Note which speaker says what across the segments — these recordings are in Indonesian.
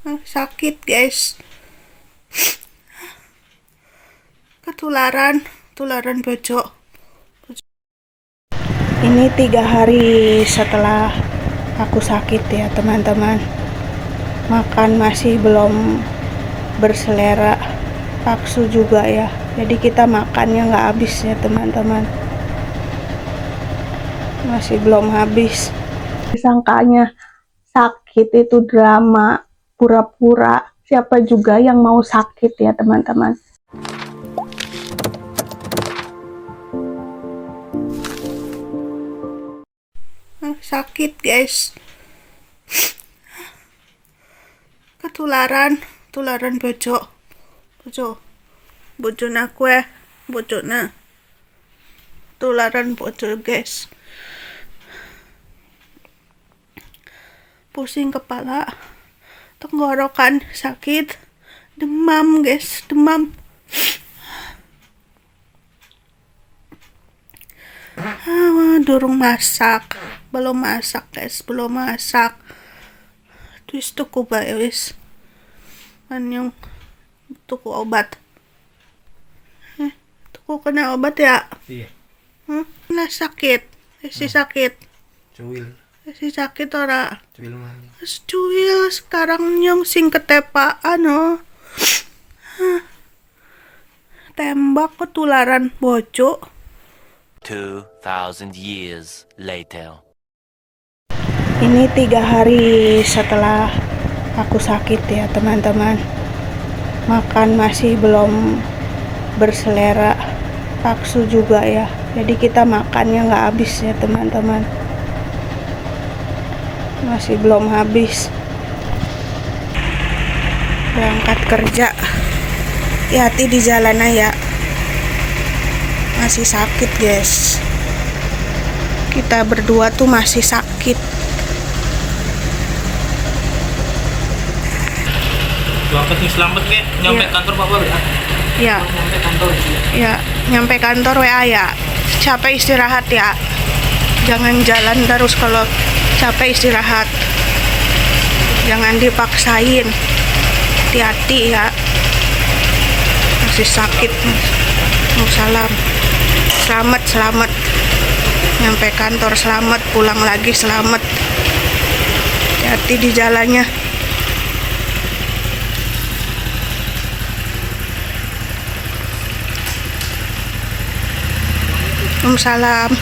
Speaker 1: Sakit guys, ketularan bocok. Ini 3 hari setelah aku sakit ya teman-teman. Makan masih belum berselera, paksu juga ya. Jadi kita makannya nggak habis ya teman-teman. Masih belum habis. Disangkanya sakit itu drama, pura-pura. Siapa juga yang mau sakit ya teman-teman. Sakit guys, ketularan bocok aku bocoknya tularan bocok guys. Pusing kepala, tenggorokan sakit, demam guys, demam. Belum masak guys, belum masak. Terus tuku bae wis. Yang tuku obat. Tuku kena obat ya?
Speaker 2: Iya.
Speaker 1: Nah sakit, sakit.
Speaker 2: Cuil
Speaker 1: Ora.
Speaker 2: cuil mana?
Speaker 1: Cuil sekarang nyong sing ketepaan tembak ketularan bocok.
Speaker 3: 2,000 years later.
Speaker 1: Ini 3 hari setelah aku sakit ya teman-teman. Makan masih belum berselera, paksu juga ya. Jadi kita makannya nggak habis ya teman-teman. Masih belum habis. Berangkat kerja, hati-hati di jalan ya. Masih sakit guys. Kita berdua tuh masih sakit.
Speaker 2: Bapak tuh selamat ke nyampe kantor Bapak ya?
Speaker 1: Ya.
Speaker 2: Nyampe kantor.
Speaker 1: Ya, nyampe kantor WA ya. Capek istirahat ya. Jangan jalan terus, kalau capek istirahat. Jangan dipaksain. Hati-hati ya. Masih sakit. Salam. Selamat. Nyampe kantor selamat, pulang lagi selamat. Hati-hati di jalannya. Salam.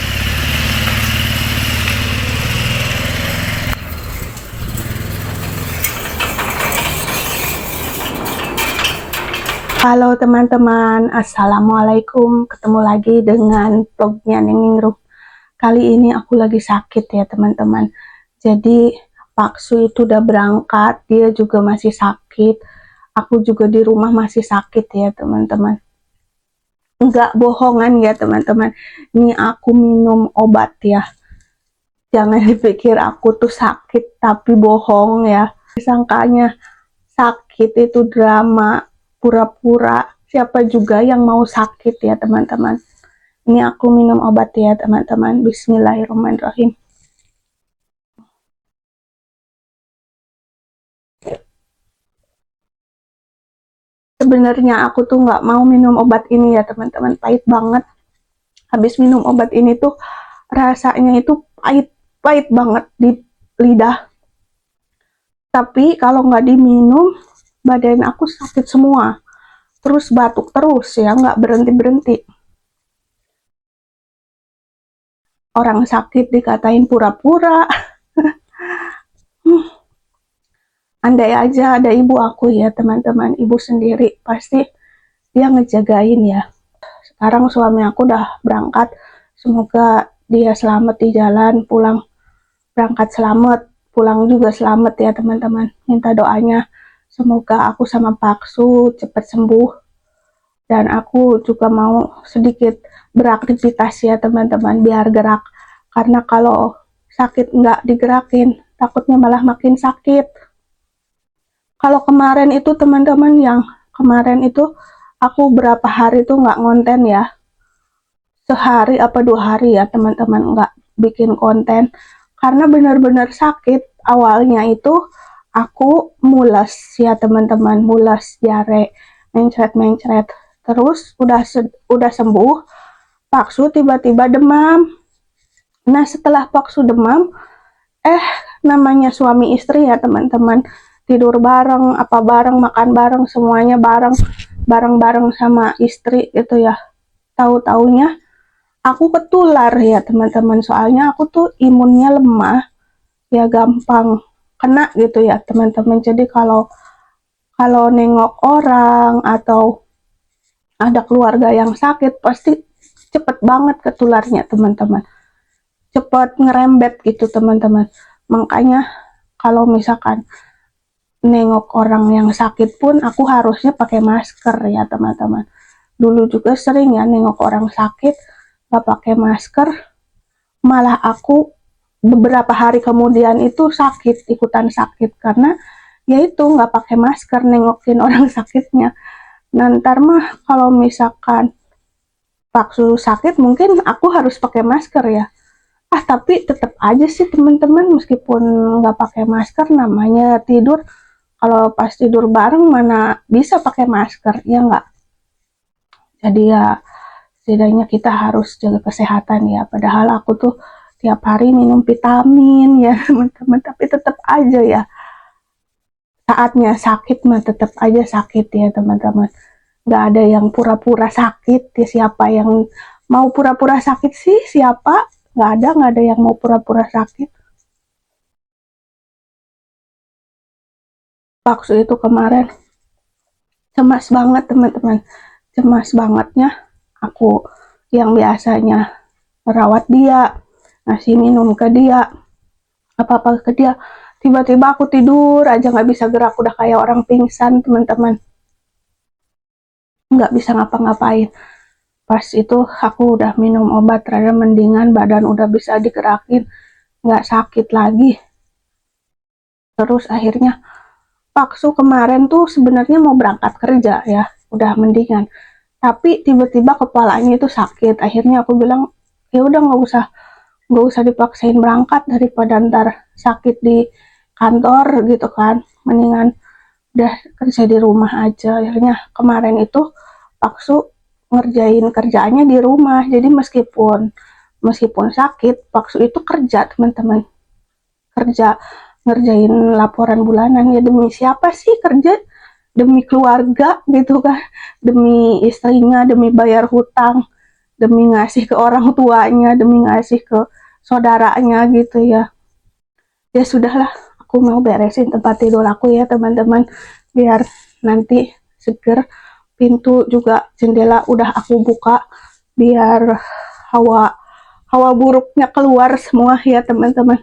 Speaker 1: Halo teman-teman, assalamualaikum. Ketemu lagi dengan vlognya Ningrum. Kali ini aku lagi sakit ya teman-teman. Jadi Paksu itu udah berangkat, dia juga masih sakit. Aku juga di rumah masih sakit ya teman-teman. Enggak bohongan ya teman-teman, ini aku minum obat ya. Jangan dipikir aku tuh sakit tapi bohong ya. Disangkanya sakit itu drama, pura-pura. Siapa juga yang mau sakit ya teman-teman. Ini aku minum obat ya teman-teman. Bismillahirrahmanirrahim. Sebenarnya aku tuh nggak mau minum obat ini ya teman-teman, pahit banget. Habis minum obat ini tuh rasanya itu pahit banget di lidah. Tapi kalau nggak diminum, badan aku sakit semua. Terus batuk terus ya, nggak berhenti-berhenti. Orang sakit dikatain pura-pura. Andai aja ada ibu aku ya teman-teman, ibu sendiri pasti dia ngejagain ya. Sekarang suami aku udah berangkat, semoga dia selamat di jalan, pulang berangkat selamat, pulang juga selamat ya teman-teman. Minta doanya semoga aku sama Paksu cepat sembuh, dan aku juga mau sedikit beraktivitas ya teman-teman, biar gerak, karena kalau sakit nggak digerakin takutnya malah makin sakit. Kalau kemarin itu teman-teman, yang kemarin itu aku berapa hari itu nggak ngonten ya, sehari apa 2 hari ya teman-teman nggak bikin konten, karena benar-benar sakit. Awalnya itu aku mules ya teman-teman, mules, diare, mencret-mencret. Terus udah sembuh, Paksu tiba-tiba demam. Nah, setelah Paksu demam, namanya suami istri ya teman-teman, tidur bareng, apa bareng, makan bareng, semuanya bareng, bareng-bareng sama istri gitu ya. Tahu-taunya aku ketular ya teman-teman, soalnya aku tuh imunnya lemah, ya gampang kena gitu ya teman-teman. Jadi kalau kalau nengok orang atau ada keluarga yang sakit pasti cepet banget ketularnya teman-teman, cepet ngerembet gitu teman-teman. Makanya kalau misalkan nengok orang yang sakit pun aku harusnya pakai masker ya teman-teman. Dulu juga sering ya nengok orang sakit gak pakai masker, malah aku beberapa hari kemudian itu sakit, ikutan sakit karena ya itu nggak pakai masker nengokin orang sakitnya. Nah, ntar mah kalau misalkan Paksu sakit mungkin aku harus pakai masker ya. Tapi tetap aja sih teman-teman, meskipun nggak pakai masker namanya tidur, kalau pas tidur bareng mana bisa pakai masker, ya nggak? Jadi ya setidaknya kita harus jaga kesehatan ya. Padahal aku tuh tiap hari minum vitamin ya teman-teman, tapi tetap aja ya saatnya sakit mah tetap aja sakit ya teman-teman. Nggak ada yang pura-pura sakit ya, siapa yang mau pura-pura sakit sih, siapa? Nggak ada yang mau pura-pura sakit. Waktu itu kemarin cemas banget teman-teman, cemas bangetnya aku yang biasanya merawat dia, ngasih minum ke dia, apa-apa ke dia, tiba-tiba aku tidur aja nggak bisa gerak, udah kayak orang pingsan teman-teman, nggak bisa ngapa-ngapain. Pas itu aku udah minum obat rada mendingan, badan udah bisa digerakin, nggak sakit lagi. Terus akhirnya Paksu kemarin tuh sebenarnya mau berangkat kerja ya, udah mendingan, tapi tiba-tiba kepalanya itu sakit. Akhirnya aku bilang ya udah nggak usah dipaksain berangkat, daripada ntar sakit di kantor gitu kan, mendingan udah kerja di rumah aja. Akhirnya kemarin itu Paksu ngerjain kerjaannya di rumah, jadi meskipun sakit Paksu itu kerja teman-teman, kerja ngerjain laporan bulanan. Ya demi siapa sih kerja? Demi keluarga gitu kan, demi istrinya, demi bayar hutang, demi ngasih ke orang tuanya, demi ngasih ke saudaranya gitu ya. Ya sudahlah, aku mau beresin tempat tidur aku ya teman-teman, biar nanti seger. Pintu juga jendela udah aku buka biar hawa hawa buruknya keluar semua ya teman-teman.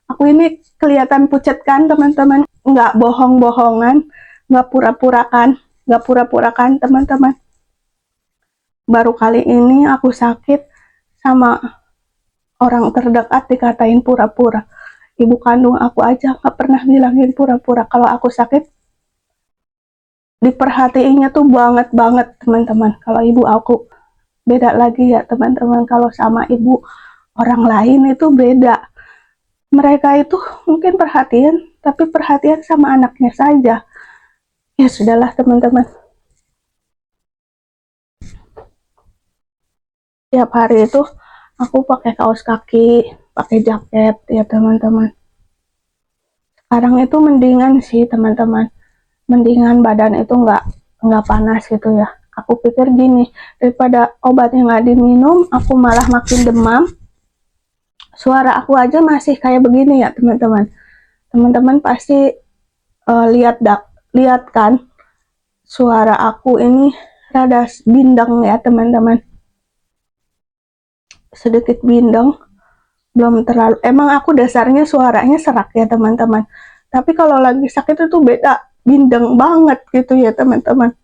Speaker 1: Aku ini kelihatan pucat kan teman-teman, nggak bohong-bohongan, nggak pura-purakan teman-teman. Baru kali ini aku sakit sama orang terdekat dikatain pura-pura. Ibu kandung aku aja nggak pernah bilangin pura-pura. Kalau aku sakit diperhatiinnya tuh banget teman-teman. Kalau ibu aku beda lagi ya teman-teman, kalau sama ibu orang lain itu beda. Mereka itu mungkin perhatian, tapi perhatian sama anaknya saja. Ya sudahlah teman-teman, tiap hari itu aku pakai kaos kaki, pakai jaket ya teman-teman. Sekarang itu mendingan sih teman-teman, mendingan badan itu nggak panas gitu ya. Aku pikir gini, daripada obatnya nggak diminum aku malah makin demam, suara aku aja masih kayak begini ya teman-teman. Teman-teman pasti lihat kan, suara aku ini rada bindeng ya teman-teman, sedikit bindeng, belum terlalu, emang aku dasarnya suaranya serak ya teman-teman, tapi kalau lagi sakit itu beda, bindeng banget gitu ya teman-teman.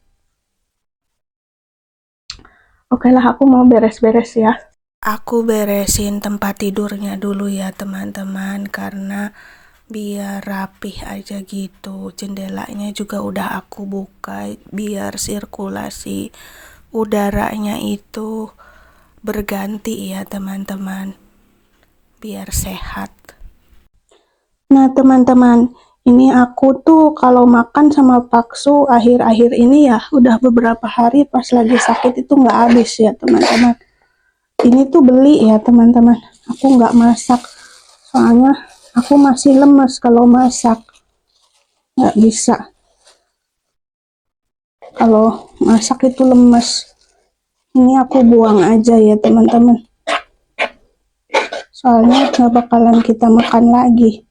Speaker 1: Oke lah, aku mau beres-beres ya. Aku beresin tempat tidurnya dulu ya teman-teman, karena biar rapih aja gitu. Jendelanya juga udah aku buka biar sirkulasi udaranya itu berganti ya teman-teman, biar sehat. Nah teman-teman, Ini aku tuh kalau makan sama Paksu akhir-akhir ini ya udah beberapa hari pas lagi sakit itu nggak habis ya teman-teman. Ini tuh beli ya teman-teman. Aku nggak masak soalnya aku masih lemes kalau masak. Nggak bisa. Kalau masak itu lemes. Ini aku buang aja ya teman-teman. Soalnya nggak bakalan kita makan lagi.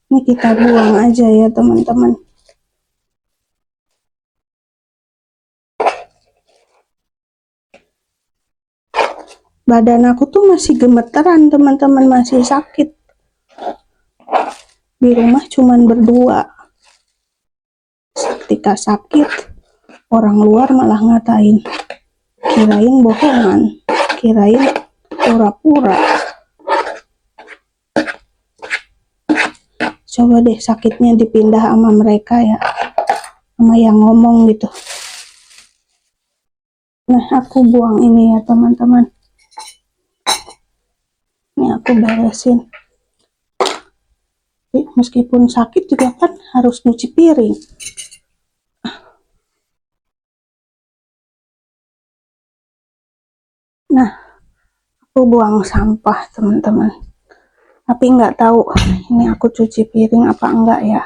Speaker 1: Ini kita buang aja ya teman-teman. Badan aku tuh masih gemeteran teman-teman, masih sakit. Di rumah cuman berdua. Ketika sakit, orang luar malah ngatain. Kirain bohongan, kirain pura-pura. Coba deh sakitnya dipindah sama mereka ya, sama yang ngomong gitu. Nah, aku buang ini ya teman-teman. Ini aku beresin. Meskipun sakit juga kan harus nyuci piring. Nah, aku buang sampah teman-teman. Tapi nggak tahu ini aku cuci piring apa enggak ya.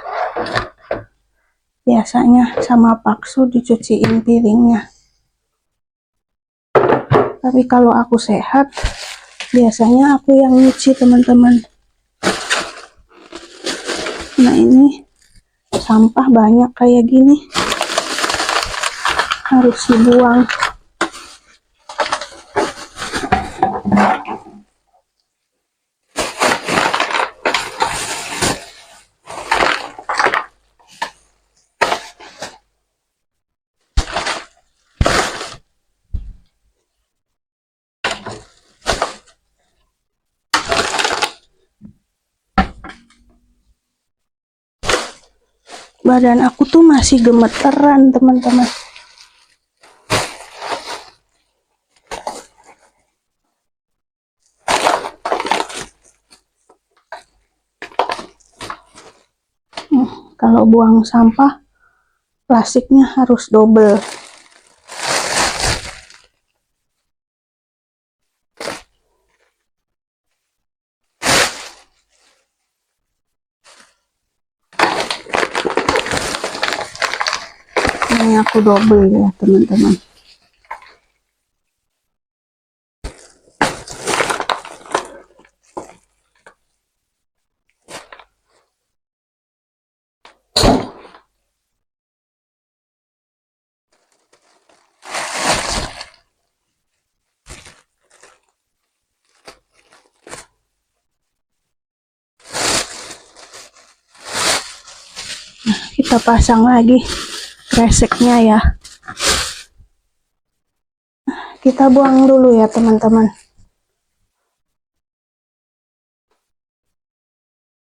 Speaker 1: Biasanya sama Paksu dicuciin piringnya. Tapi kalau aku sehat, biasanya aku yang nyuci teman-teman. Nah ini sampah banyak kayak gini. Harus dibuang. Badan aku tuh masih gemeteran teman-teman. Kalau buang sampah, plastiknya harus double. Ini aku double ya teman-teman. Kita pasang lagi kreseknya ya. Kita buang dulu ya teman-teman.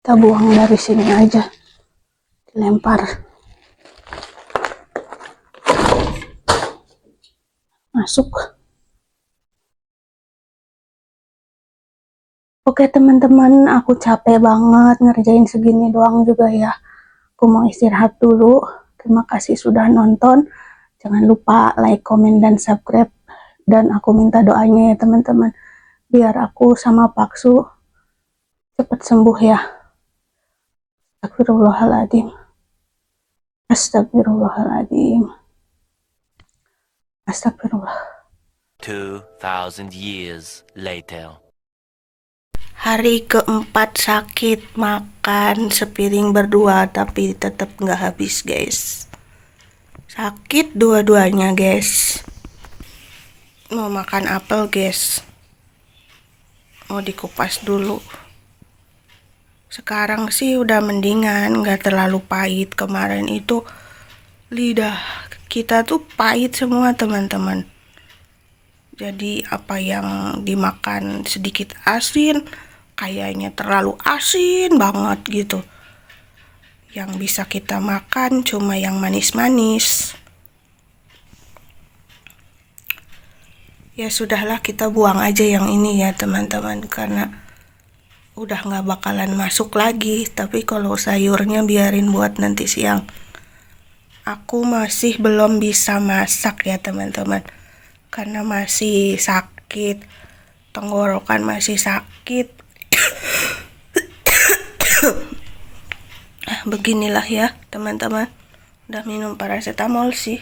Speaker 1: Kita buang dari sini aja. Dilempar. Masuk. Oke teman-teman, aku capek banget ngerjain segini doang juga ya. Aku mau istirahat dulu. Terima kasih sudah nonton. Jangan lupa like, komen, dan subscribe. Dan aku minta doanya ya teman-teman. Biar aku sama Paksu cepat sembuh ya. Astagfirullahaladzim. Astagfirullahaladzim. Astagfirullah.
Speaker 3: 2,000 years later.
Speaker 1: Hari keempat sakit, makan sepiring berdua tapi tetap nggak habis guys. Sakit dua-duanya guys. Mau makan apel guys. Mau dikupas dulu. Sekarang sih udah mendingan, nggak terlalu pahit. Kemarin itu lidah kita tuh pahit semua teman-teman. Jadi apa yang dimakan sedikit asin, kayaknya terlalu asin banget gitu. Yang bisa kita makan cuma yang manis-manis. Ya sudahlah, kita buang aja yang ini ya teman-teman, karena udah nggak bakalan masuk lagi. Tapi kalau sayurnya biarin buat nanti siang. Aku masih belum bisa masak ya teman-teman, karena masih sakit, tenggorokan masih sakit. Beginilah ya teman-teman, udah minum paracetamol sih.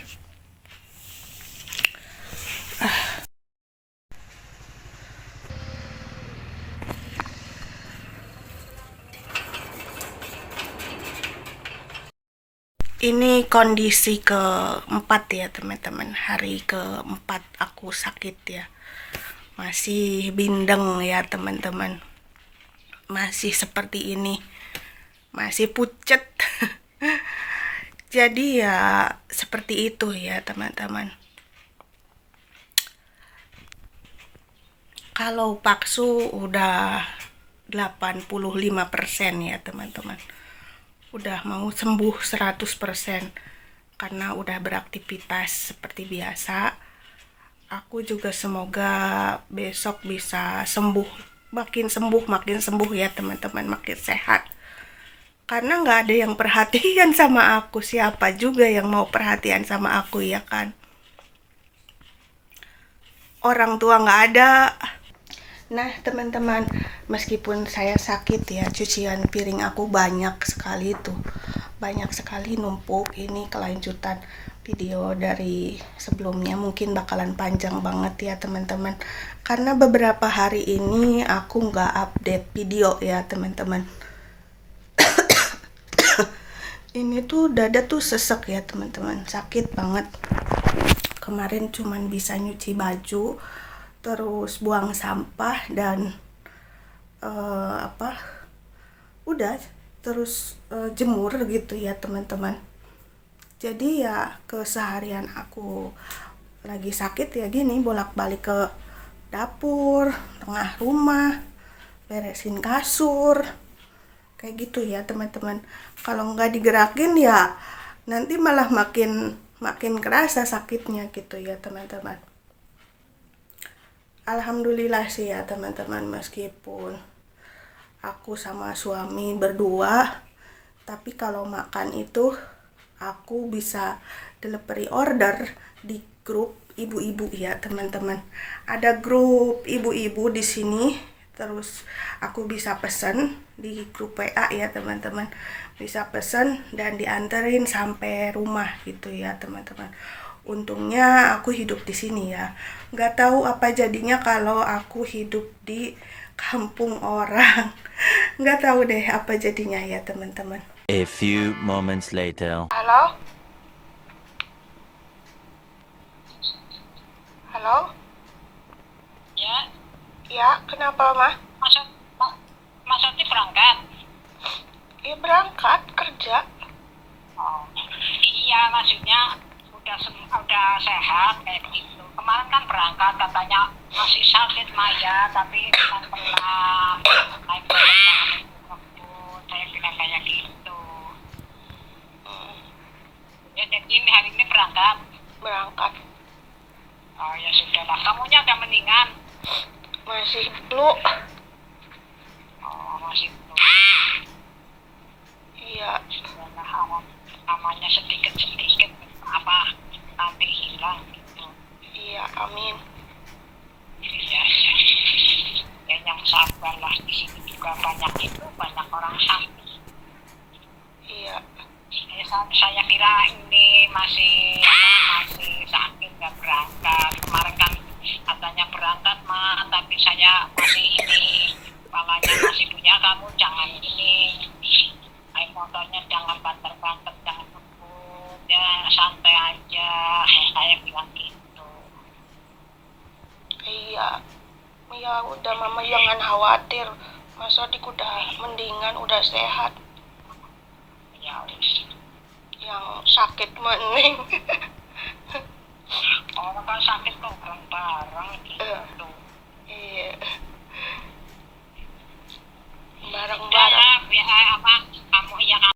Speaker 1: Ini kondisi keempat ya teman-teman, hari keempat aku sakit ya. Masih bindeng ya teman-teman, masih seperti ini, masih pucet. Jadi ya seperti itu ya teman-teman. Kalau paksu udah 85% ya teman-teman, udah mau sembuh 100%, karena udah beraktivitas seperti biasa. Aku juga semoga besok bisa sembuh, makin sembuh ya teman-teman, makin sehat. Karena nggak ada yang perhatian sama aku, siapa juga yang mau perhatian sama aku ya kan? Orang tua nggak ada. Nah teman-teman, meskipun saya sakit ya, cucian piring aku banyak sekali tuh, banyak sekali numpuk. Ini kelanjutan video dari sebelumnya, mungkin bakalan panjang banget ya teman-teman, karena beberapa hari ini aku nggak update video ya teman-teman. Ini tuh dada tuh sesek ya teman-teman, sakit banget. Kemarin cuman bisa nyuci baju, terus buang sampah, dan udah terus jemur gitu ya teman-teman. Jadi ya keseharian aku lagi sakit ya gini, bolak-balik ke dapur, tengah rumah, beresin kasur, kayak gitu ya teman-teman. Kalau nggak digerakin ya nanti malah makin kerasa sakitnya gitu ya teman-teman. Alhamdulillah sih ya teman-teman, meskipun aku sama suami berdua, tapi kalau makan itu aku bisa delivery order di grup ibu-ibu ya teman-teman. Ada grup ibu-ibu di sini, terus aku bisa pesen di grup WA ya teman-teman, bisa pesen dan dianterin sampai rumah gitu ya teman-teman. Untungnya aku hidup di sini ya. Nggak tahu apa jadinya kalau aku hidup di kampung orang. Nggak tahu deh apa jadinya ya teman-teman.
Speaker 3: A few moments later.
Speaker 1: Halo? Halo?
Speaker 4: Ya,
Speaker 1: Ya, kenapa mah?
Speaker 4: Mas Oti berangkat.
Speaker 1: Ya berangkat kerja.
Speaker 4: Oh, iya maksudnya udah sehat kayak gitu. Kemarin kan berangkat katanya masih sakit Maya, tapi pelan-pelan naik berat waktu saya bilang kayak gitu. Ya jadi ini hari ini berangkat.
Speaker 1: Berangkat.
Speaker 4: Oh ya sudahlah, kamunya udah mendingan.
Speaker 1: Masih flu.
Speaker 4: Oh masih belum.
Speaker 1: Iya.
Speaker 4: Sudahlah, namanya sedikit-sedikit apa nanti hilang gitu.
Speaker 1: Iya, amin.
Speaker 4: Iya, ya. Ya yang sabarlah, di sini juga banyak orang sakit.
Speaker 1: Iya.
Speaker 4: Saya kira ini masih sakit nggak berangkat. Kemarin kan katanya berangkat mah, tapi saya masih ini kepalanya masih punya, kamu jangan ini naik motornya jangan banter-banter, jangan ngebut ya, santai aja. Saya bilang gitu.
Speaker 1: Iya. Ya udah mama jangan khawatir. Mas Odik udah mendingan, udah sehat.
Speaker 4: Ya wis.
Speaker 1: Yang sakit mending.
Speaker 4: Orang kan sakit kok bareng-bareng gitu.
Speaker 1: Iya.
Speaker 4: Ya,
Speaker 1: Bareng-bareng.
Speaker 4: ya, apa kamu ya